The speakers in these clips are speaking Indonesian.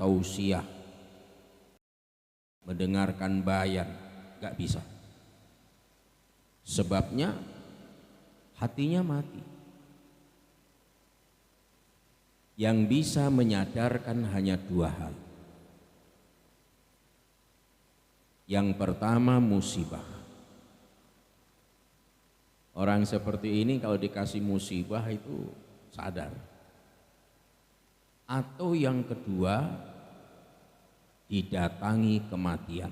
tausiah, mendengarkan bayan, nggak bisa. Sebabnya hatinya mati. Yang bisa menyadarkan hanya dua hal. Yang pertama musibah. Orang seperti ini kalau dikasih musibah itu sadar. Atau yang kedua, didatangi kematian.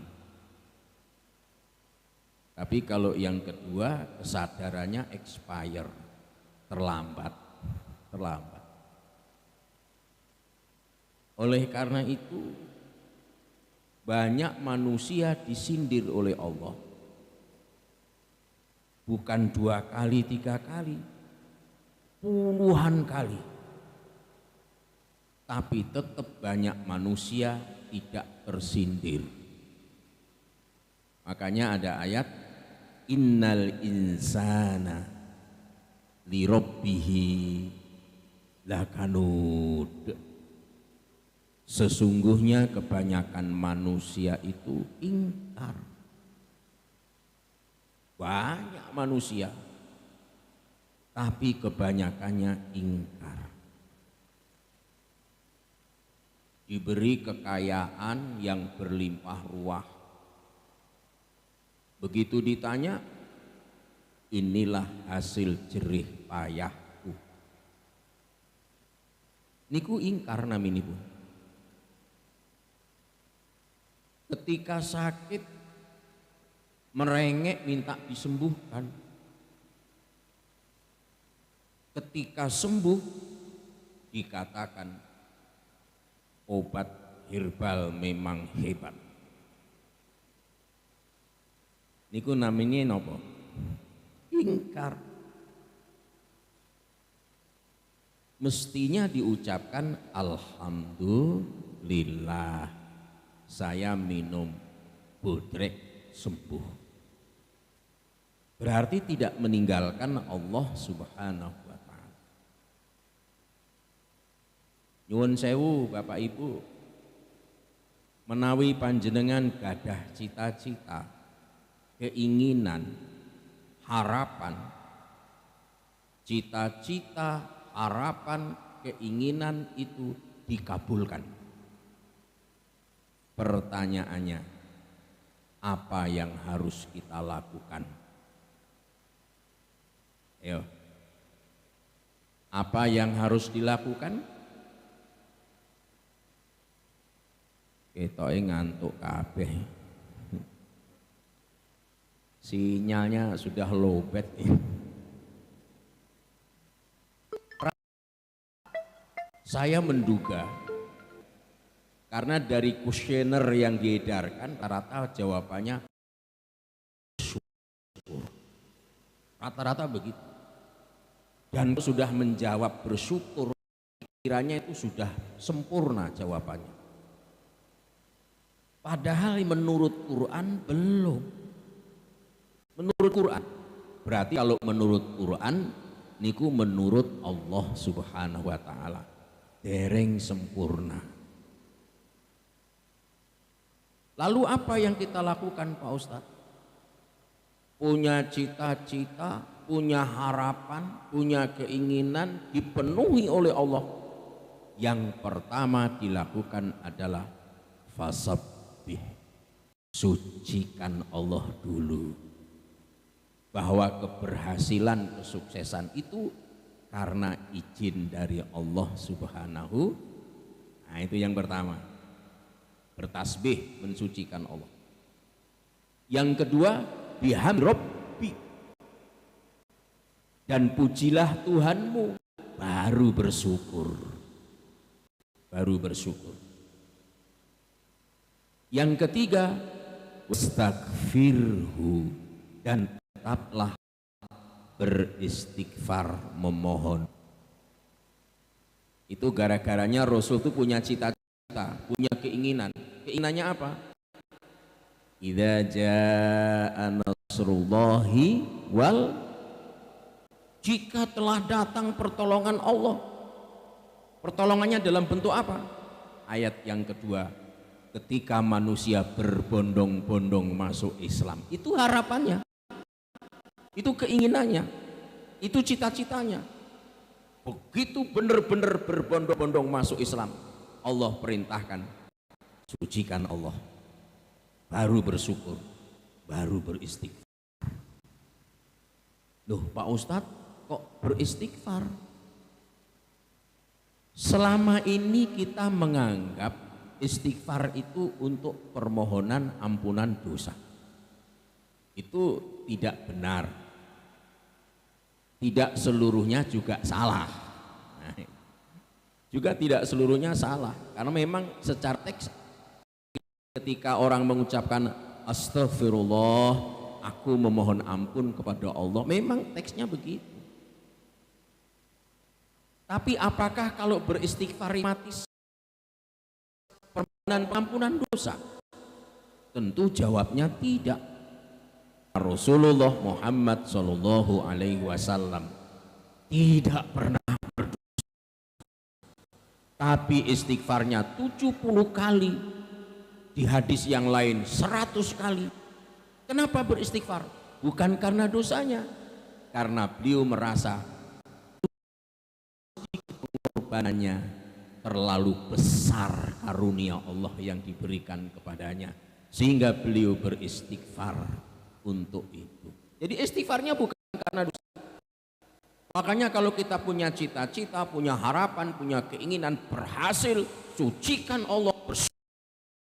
Tapi kalau yang kedua, kesadarannya expire, terlambat. Oleh karena itu, banyak manusia disindir oleh Allah. Bukan 2 kali, 3 kali, puluhan kali. Tapi tetap banyak manusia tidak tersindir. Makanya ada ayat, innal insana li rabbihi lakanud. Sesungguhnya kebanyakan manusia itu ingkar. Banyak manusia, tapi kebanyakannya ingkar. Diberi kekayaan yang berlimpah ruah. Begitu ditanya, inilah hasil jerih payahku. Niku ingkar naminipun. Ketika sakit, merengek minta disembuhkan. Ketika sembuh, dikatakan obat herbal memang hebat. Niku namanya nopo? Ingkar. Mestinya diucapkan alhamdulillah, saya minum bodrek sembuh. Berarti tidak meninggalkan Allah Subhanahu wa ta'ala. Nyuwun sewu Bapak Ibu, menawi panjenengan gadah cita-cita, keinginan, harapan, cita-cita, harapan, keinginan itu dikabulkan. Pertanyaannya, apa yang harus kita lakukan? Ayo. Apa yang harus dilakukan? Ketoke ngantuk kabeh. Sinyalnya sudah lowbat. Saya menduga, karena dari kuesioner yang diedarkan rata-rata jawabannya bersyukur. Rata-rata begitu. Dan sudah menjawab bersyukur, kiranya itu sudah sempurna jawabannya. Padahal menurut Quran belum. Menurut Quran, berarti kalau menurut Quran niku menurut Allah Subhanahu wa ta'ala dereng sempurna. Lalu apa yang kita lakukan Pak Ustadz? Punya cita-cita, punya harapan, punya keinginan dipenuhi oleh Allah. Yang pertama dilakukan adalah fasabbih, sucikan Allah dulu. Bahwa keberhasilan, kesuksesan itu karena izin dari Allah Subhanahu. Nah, itu yang pertama, bertasbih, mensucikan Allah. Yang kedua, bihamdi Rabbi, dan pujilah Tuhanmu, baru bersyukur. Yang ketiga, wastaghfirhu, dan tetaplah beristighfar, memohon. Itu gara-garanya Rasul itu punya cita-cita, punya keinginan. Keinginannya apa? Idza jaa nasrullahi wal, jika telah datang pertolongan Allah. Pertolongannya dalam bentuk apa? ayat yang kedua, ketika manusia berbondong-bondong masuk Islam. Itu harapannya, itu keinginannya, itu cita-citanya. Begitu benar-benar berbondong-bondong masuk Islam, Allah perintahkan, sucikan Allah, baru bersyukur, baru beristighfar. Loh Pak Ustadz, kok beristighfar? Selama ini kita menganggap istighfar itu untuk permohonan ampunan dosa. Itu tidak benar. Tidak seluruhnya juga salah. Nah, juga tidak seluruhnya salah, karena memang secara teks ketika orang mengucapkan astagfirullah, aku memohon ampun kepada Allah, memang teksnya begitu. Tapi apakah kalau beristighfar otomatis permohonan ampunan dosa? Tentu jawabnya tidak. Rasulullah Muhammad Shallallahu Alaihi Wasallam tidak pernah berdosa, tapi istighfarnya 70 kali, di hadis yang lain 100 kali. Kenapa beristighfar? Bukan karena dosanya, karena beliau merasa pengorbanannya terlalu besar karunia Allah yang diberikan kepadanya, sehingga beliau beristighfar untuk itu. Jadi istighfarnya bukan karena dosa. Makanya kalau kita punya cita-cita, punya harapan, punya keinginan berhasil, sucikan Allah,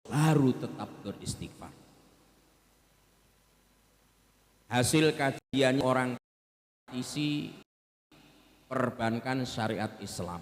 baru tetap beristighfar. Hasil kajian orang isi perbankan syariat Islam,